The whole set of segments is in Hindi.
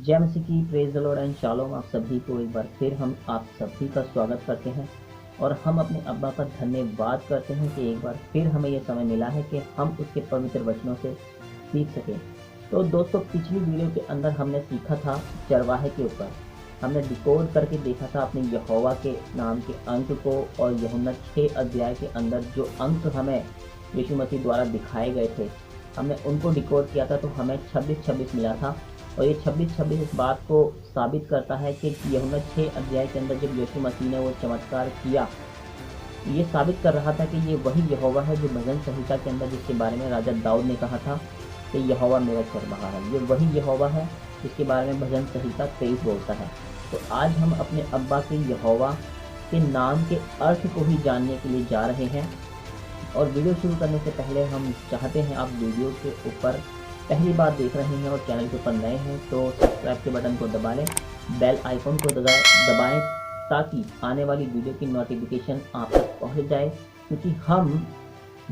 जय मसीह की, praise the Lord and shalom. आप सभी को एक बार फिर हम आप सभी का स्वागत करते हैं और हम अपने अब्बा का धन्यवाद करते हैं कि एक बार फिर हमें यह समय मिला है कि हम उसके पवित्र वचनों से सीख सकें। तो दोस्तों, पिछली वीडियो के अंदर हमने सीखा था चरवाहे के ऊपर। हमने डिकोड करके देखा था अपने यहोवा के नाम के अंक को, और यूहन्ना 6 अध्याय के अंदर जो अंक हमें यीशु मसीह द्वारा दिखाए गए थे, हमने उनको डिकोड किया था। तो हमें 26-26 मिला था, और ये 26-26 इस बात को साबित करता है कि यूहन्ना 6 अध्याय के अंदर जब यीशु मसीह ने वो चमत्कार किया, ये साबित कर रहा था कि ये वही यहोवा है जो भजन संहिता के अंदर जिसके बारे में राजा दाऊद ने कहा था कि यहोवा मेरा चरवाहा है। ये वही यहोवा है जिसके बारे में भजन संहिता 23 बोलता है। तो आज हम अपने अब्बा के यहोवा के नाम के अर्थ को ही जानने के लिए जा रहे हैं। और वीडियो शुरू करने से पहले हम चाहते हैं, आप वीडियो के ऊपर पहली बार देख रहे हैं और चैनल के ऊपर नए हैं तो सब्सक्राइब के बटन को दबा लें, बेल आइकन को दबाएं ताकि आने वाली वीडियो की नोटिफिकेशन आप तक पहुंच जाए, क्योंकि हम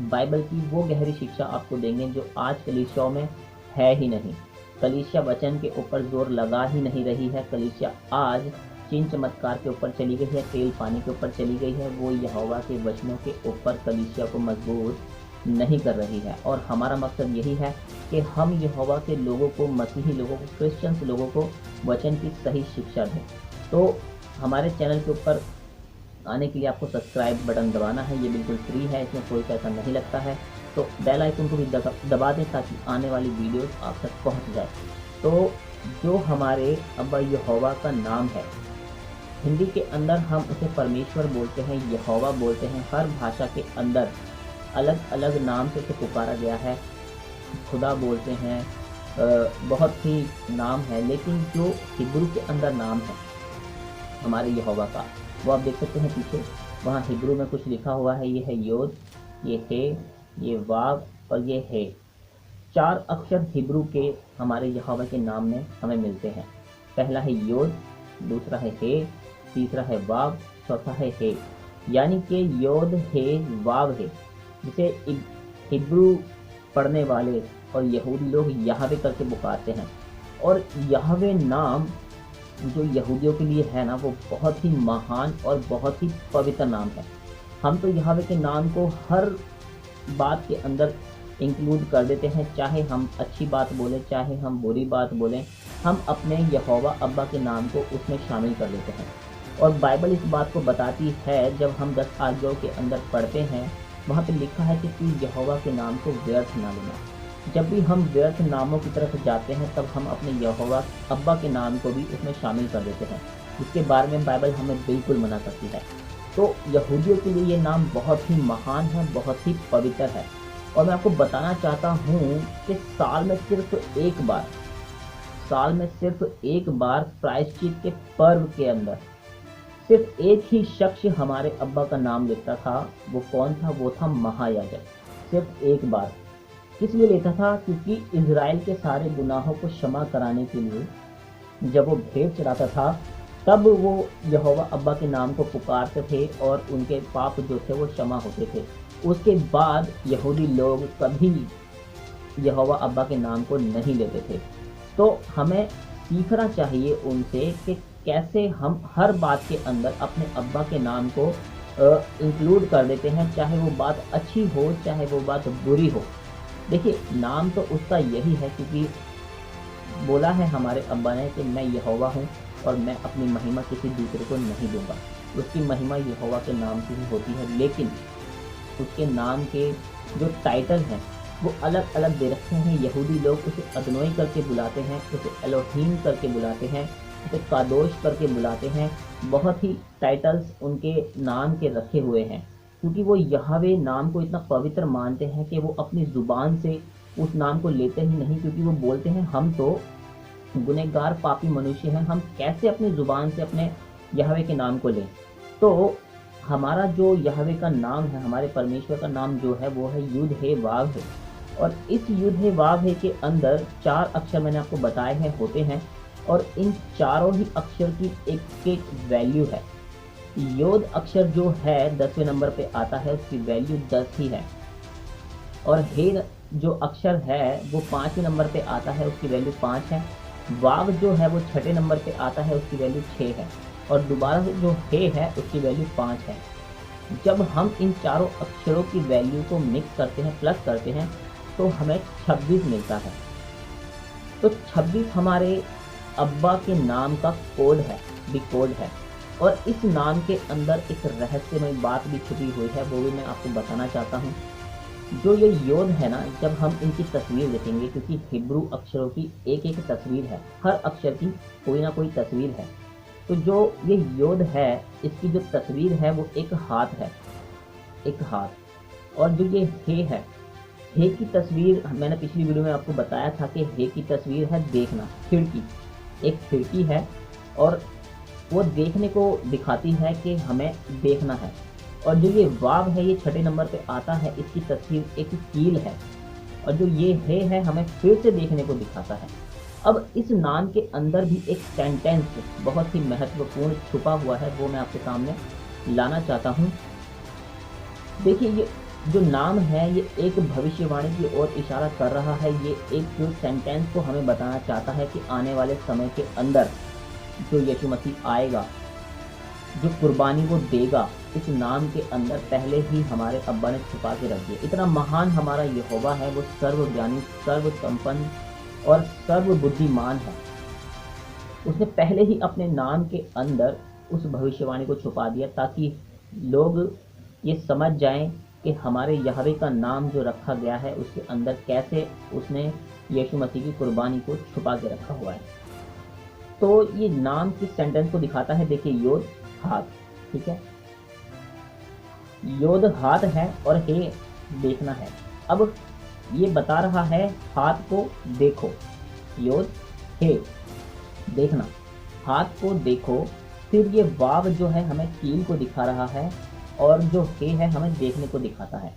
बाइबल की वो गहरी शिक्षा आपको देंगे जो आज कलीसियाओं में है ही नहीं। कलीसिया वचन के ऊपर जोर लगा ही नहीं रही है। कलीसिया आज चिन्ह चमत्कार के ऊपर चली गई है, तेल पानी के ऊपर चली गई है। वो यहोवा के वचनों के ऊपर कलीसिया को मजबूत नहीं कर रही है। और हमारा मकसद यही है कि हम यहोवा के लोगों को, मसीही लोगों को, क्रिश्चियंस लोगों को वचन की सही शिक्षा दें। तो हमारे चैनल के ऊपर आने के लिए आपको सब्सक्राइब बटन दबाना है। ये बिल्कुल फ्री है, इसमें कोई पैसा नहीं लगता है। तो बेल आइकन को भी दबा दें ताकि आने वाली वीडियोस आप तक पहुंच जाए। तो जो हमारे अब्बा यहोवा का नाम है, हिंदी के अंदर हम उसे परमेश्वर बोलते हैं, यहोवा बोलते हैं। हर भाषा के अंदर अलग अलग नाम से उसे पुकारा गया है। खुदा बोलते हैं, बहुत ही नाम है, लेकिन जो हिब्रू के अंदर नाम है हमारे यहोवा का, वो आप देख सकते हैं पीछे, वहाँ हिब्रू में कुछ लिखा हुआ है। ये है योद, ये है, ये वाव और ये है। 4 अक्षर हिब्रू के हमारे यहोवा के नाम में हमें मिलते हैं। पहला है योद, दूसरा है, तीसरा है वाव, चौथा है। यानी कि योद है, वाव है, जिसे हिब्रू पढ़ने वाले और यहूदी लोग यहवे करके पुकारते हैं। और यहवे नाम जो यहूदियों के लिए है ना, वो बहुत ही महान और बहुत ही पवित्र नाम है। हम तो यहवे के नाम को हर बात के अंदर इंक्लूड कर देते हैं, चाहे हम अच्छी बात बोलें, चाहे हम बुरी बात बोलें, हम अपने यहोवा अब्बा के नाम को उसमें शामिल कर देते हैं। और बाइबल इस बात को बताती है, जब हम 10 आज्ञाओं के अंदर पढ़ते हैं, वहाँ पे लिखा है कि तू यहोवा के नाम को व्यर्थ ना लेना। जब भी हम व्यर्थ नामों की तरफ जाते हैं, तब हम अपने यहोवा अब्बा के नाम को भी उसमें शामिल कर देते हैं, जिसके बारे में बाइबल हमें बिल्कुल मना करती है। तो यहूदियों के लिए ये नाम बहुत ही महान है, बहुत ही पवित्र है। और मैं आपको बताना चाहता हूँ कि साल में सिर्फ एक बार प्रायश्चित के पर्व के अंदर सिर्फ एक ही शख्स हमारे अब्बा का नाम लेता था। वो कौन था? वो था महायाजक। सिर्फ एक बार। किस लिए लेता था? क्योंकि इज़राइल के सारे गुनाहों को क्षमा कराने के लिए जब वो भेंट चढ़ाता था, तब वो यहोवा अब्बा के नाम को पुकारते थे और उनके पाप जो थे वो क्षमा होते थे। उसके बाद यहूदी लोग कभी यहोवा अब्बा के नाम को नहीं लेते थे। तो हमें सीखना चाहिए उनसे कि कैसे हम हर बात के अंदर अपने अब्बा के नाम को इंक्लूड कर देते हैं, चाहे वो बात अच्छी हो, चाहे वो बात बुरी हो। देखिए, नाम तो उसका यही है, क्योंकि बोला है हमारे अब्बा ने कि मैं यहोवा हूँ और मैं अपनी महिमा किसी दूसरे को नहीं दूंगा। उसकी महिमा यहोवा के नाम की ही होती है, लेकिन उसके नाम के जो टाइटल हैं वो अलग अलग दे रखे हैं। यहूदी लोग उसे अदनोई करके बुलाते हैं, उसे एलोहीम करके बुलाते हैं, उसे कादोश करके बुलाते हैं। बहुत ही टाइटल्स उनके नाम के रखे हुए हैं, क्योंकि वो यहवे नाम को इतना पवित्र मानते हैं कि वो अपनी ज़ुबान से उस नाम को लेते ही नहीं। क्योंकि वो बोलते हैं, हम तो गुनहगार पापी मनुष्य हैं, हम कैसे अपनी ज़ुबान से अपने यहवे के नाम को लें। तो हमारा जो यहवे का नाम है, हमारे परमेश्वर का नाम जो है, वो है युद्ध है वाव है। और इस युद्ध है वाव है के अंदर 4 अक्षर मैंने आपको बताए हैं होते हैं, और इन चारों ही अक्षर की एक एक वैल्यू है। योद अक्षर जो है 10वें नंबर पे आता है, उसकी वैल्यू 10 ही है। और हे जो अक्षर है वो 5वें नंबर पे आता है, उसकी वैल्यू 5 है। वाव जो है वो छठे नंबर पे आता है, उसकी वैल्यू 6 है, और दोबारा से जो हे है उसकी वैल्यू 5 है। जब हम इन चारों अक्षरों की वैल्यू को मिक्स करते हैं, प्लस करते हैं, तो हमें 26 मिलता है। तो 26 हमारे अब्बा के नाम का कोड है, कोड है। और इस नाम के अंदर एक रहस्यमय बात भी छुपी हुई है, वो भी मैं आपको बताना चाहता हूँ। जो ये योद है ना, जब हम इनकी तस्वीर देखेंगे, क्योंकि हिब्रू अक्षरों की एक एक तस्वीर है, हर अक्षर की कोई ना कोई तस्वीर है। तो जो ये योद है, इसकी जो तस्वीर है वो एक हाथ है, एक हाथ। और जो ये है, हे की तस्वीर मैंने पिछली वीडियो में आपको बताया था कि हे की तस्वीर है देखना, खिड़की, एक खिड़की है, और वो देखने को दिखाती है कि हमें देखना है। और जो ये वाव है, ये छठे नंबर पे आता है, इसकी तस्वीर एक कील है। और जो ये है हमें फिर से देखने को दिखाता है। अब इस नाम के अंदर भी एक सेंटेंस बहुत ही महत्वपूर्ण छुपा हुआ है, वो मैं आपके सामने लाना चाहता हूँ। देखिए, ये जो नाम है ये एक भविष्यवाणी की ओर इशारा कर रहा है। ये एक जो सेंटेंस को हमें बताना चाहता है कि आने वाले समय के अंदर जो यीशु मसीह आएगा, जो कुर्बानी वो देगा, इस नाम के अंदर पहले ही हमारे अब्बा ने छुपा के रख दिया। इतना महान हमारा यहोवा है, वो सर्वज्ञानी, सर्व संपन्न और सर्व बुद्धिमान है। उसने पहले ही अपने नाम के अंदर उस भविष्यवाणी को छुपा दिया, ताकि लोग ये समझ जाएं कि हमारे यहोवा का नाम जो रखा गया है उसके अंदर कैसे उसने यीशु मसीह की कुर्बानी को छुपा के रखा हुआ है। तो ये नाम किस सेंटेंस को दिखाता है? देखिए, योद हाथ, ठीक है, योद हाथ है और हे देखना है। अब ये बता रहा है हाथ को देखो, योद हे देखना, हाथ को देखो। फिर ये वाव जो है हमें कील को दिखा रहा है, और जो हे है हमें देखने को दिखाता है।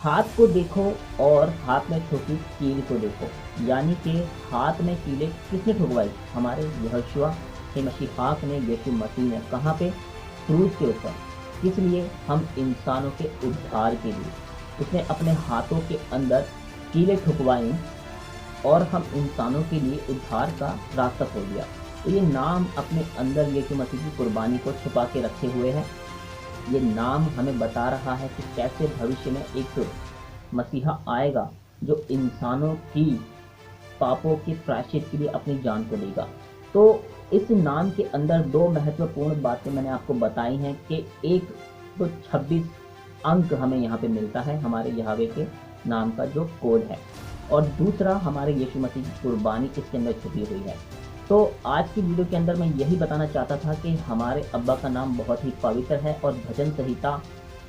हाथ को देखो और हाथ में ठोकी कील को देखो, यानी कि हाथ में कीलें किसने ठुकवाई? हमारे यहोशुआ मसीह ने, यीशु मसीह ने। कहाँ पे? क्रूज के ऊपर। किस लिए? हम इंसानों के उद्धार के लिए। उसने अपने हाथों के अंदर कीलें ठुकवाई और हम इंसानों के लिए उद्धार का रास्ता खोल दिया। तो ये नाम अपने अंदर यीशु मसीह की कुर्बानी को छुपा के रखे हुए है। ये नाम हमें बता रहा है कि कैसे भविष्य में एक मसीहा आएगा जो इंसानों की पापों के प्रायश्चित के लिए अपनी जान को देगा। तो इस नाम के अंदर दो महत्वपूर्ण बातें मैंने आपको बताई हैं कि एक तो 26 अंक हमें यहाँ पे मिलता है हमारे यहोवा के नाम का जो कोड है, और दूसरा हमारे यीशु मसीह की कुर्बानी इसके अंदर छुपी हुई है। तो आज की वीडियो के अंदर मैं यही बताना चाहता था कि हमारे अब्बा का नाम बहुत ही पवित्र है, और भजन संहिता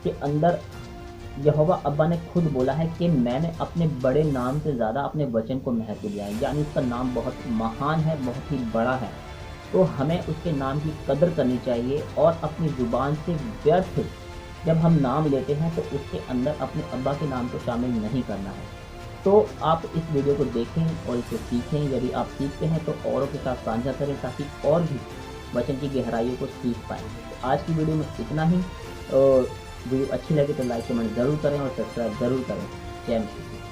के अंदर यहोवा अब्बा ने खुद बोला है कि मैंने अपने बड़े नाम से ज़्यादा अपने वचन को महत्व दिया है, यानी उसका नाम बहुत महान है, बहुत ही बड़ा है। तो हमें उसके नाम की कदर करनी चाहिए, और अपनी ज़ुबान से व्यर्थ जब हम नाम लेते हैं तो उसके अंदर अपने अब्बा के नाम को शामिल नहीं करना है। तो आप इस वीडियो को देखें और इसे सीखें। यदि आप सीखते हैं तो औरों के साथ साझा करें, ताकि और भी वचन की गहराइयों को सीख पाएँ। तो आज की वीडियो में इतना ही। वीडियो अच्छी लगे तो लाइक कमेंट ज़रूर करें और सब्सक्राइब ज़रूर करें। जय मसीह।